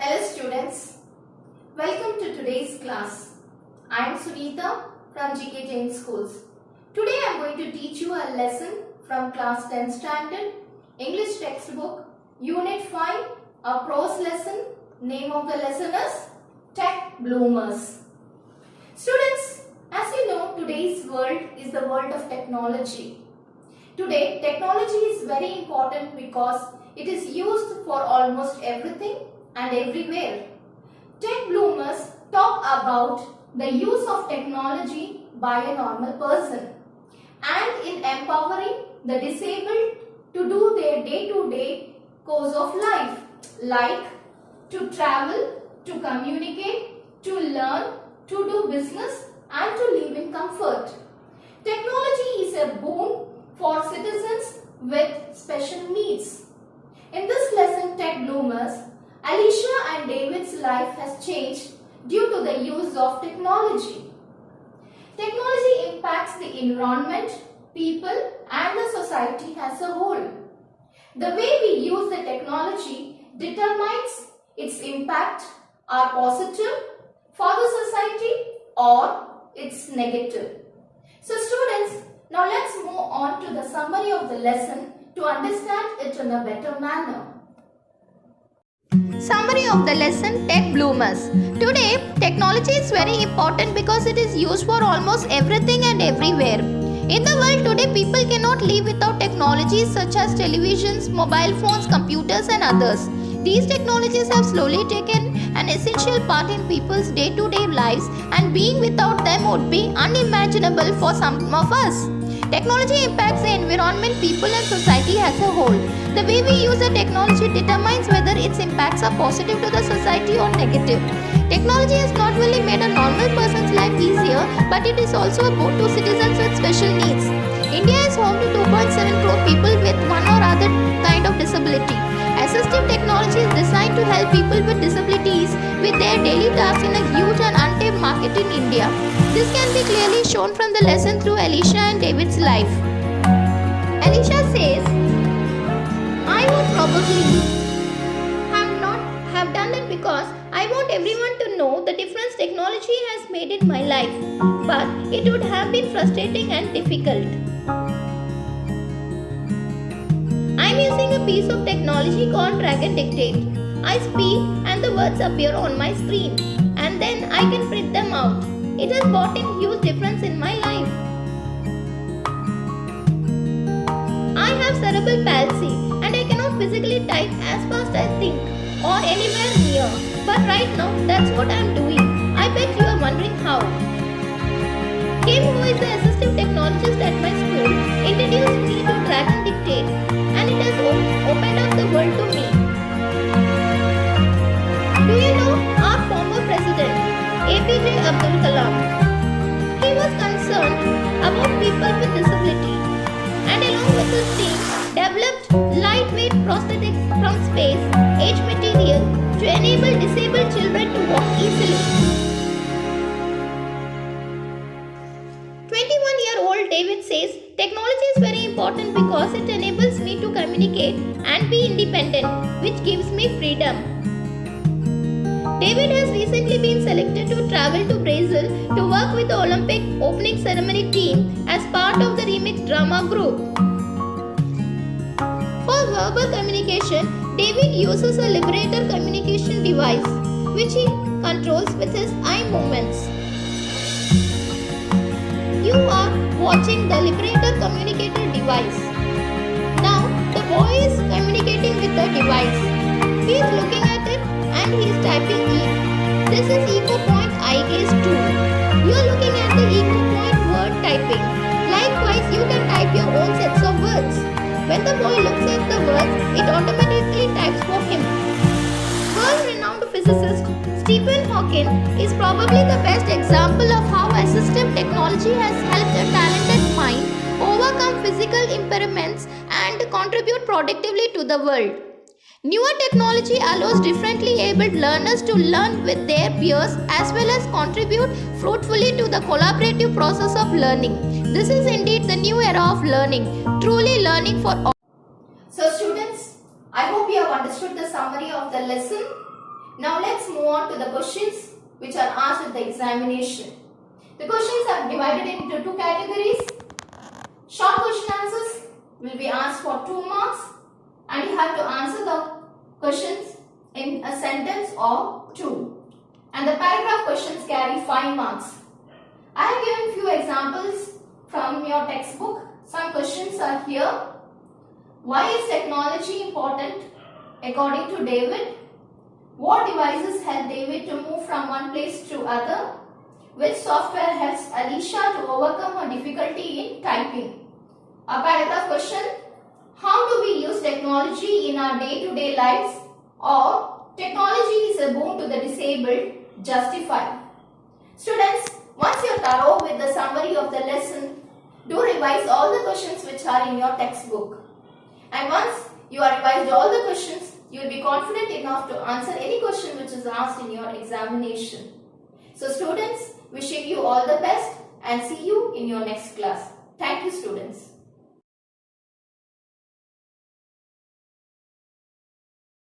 Hello students, welcome to today's class. I am Sunita from GK Jain Schools. Today I am going to teach you a lesson from class 10 standard English textbook Unit 5, a prose lesson. Name of the lesson is Tech Bloomers. Students, as you know, today's world is the world of technology. Today, technology is very important because it is used for almost everything and everywhere. Tech bloomers talk about the use of technology by a normal person and in empowering the disabled to do their day-to-day course of life, like to travel, to communicate, to learn, to do business and to live in comfort. Technology is a boon for citizens with special needs. In this lesson, Tech Bloomers, Alicia and David's life has changed due to the use of technology. Technology impacts the environment, people and the society as a whole. The way we use the technology determines its impact are positive for the society or it's negative. So students, now let's move on to the summary of the lesson to understand it in a better manner. Summary of the lesson Tech Bloomers. Today, technology is very important because it is used for almost everything and everywhere. In the world today, people cannot live without technologies such as televisions, mobile phones, computers and others. These technologies have slowly taken an essential part in people's day-to-day lives, and being without them would be unimaginable for some of us. Technology impacts the environment, people and society as a whole. The way we use the technology determines whether its impacts are positive to the society or negative. Technology has not only made a normal person's life easier, but it is also a boon to citizens with special needs. India is home to 2.7 crore people with one or other kind of disability. Assistive technology is designed to help people with disabilities with their daily tasks in a huge and untapped market in India. This can be clearly shown from the lesson through Alicia and David's life. Alicia says, I would probably have done it because I want everyone to know the difference technology has made in my life, but it would have been frustrating and difficult. I am using a piece of technology called Dragon Dictate. I speak and the words appear on my screen, and then I can print them out. It has brought in huge difference in my life. I have cerebral palsy and I cannot physically type as fast as I think or anywhere near. But right now, that's what I am doing. I bet you are wondering how. Kim, who is the assistive technologist at my school, introduced me to Dragon Dictate, and it has opened up the world to me. Do you know our former president, APJ Abdul Kalam? He was concerned about people with disability, and along with his team, developed lightweight prosthetics from space age material to enable disabled children to walk easily. 21-year-old David says, technology is very important because it enables me to communicate and be independent, which gives me freedom. David has recently been selected to travel to Brazil to work with the Olympic opening ceremony team as part of the Remix drama group. For verbal communication, David uses a Liberator communication device, which he controls with his eye movements. You are watching the Liberator communicator device. Now, the boy is communicating with the device. He is looking at it and he is typing E. This is EcoPoint Eye Gaze 2. You are looking at the EcoPoint word typing. Likewise, you can type your own sets of words. When the boy looks at the words, it automatically types for him. World-renowned physicist Stephen Hawking is probably the best example of how assistive technology has helped a talented mind overcome physical impairments and contribute productively to the world. Newer technology allows differently abled learners to learn with their peers as well as contribute fruitfully to the collaborative process of learning. This is indeed the new era of learning, truly learning for all. So students, I hope you have understood the summary of the lesson. Now let's move on to the questions which are asked at the examination. The questions are divided into two categories. Short question answers will be asked for 2 marks and you have to answer the questions in a sentence or two. And the paragraph questions carry 5 marks. I have given few examples from your textbook. Some questions are here. Why is technology important according to David? What devices help David to move from one place to other? Which software helps Alicia to overcome her difficulty in typing? A paragraph question. How do we use technology in our day-to-day lives? Or technology is a boon to the disabled. Justify. Students, once you are thorough with the summary of the lesson, do revise all the questions which are in your textbook. And once you have revised all the questions, you will be confident enough to answer any question which is asked in your examination. So students, wishing you all the best and see you in your next class. Thank you students.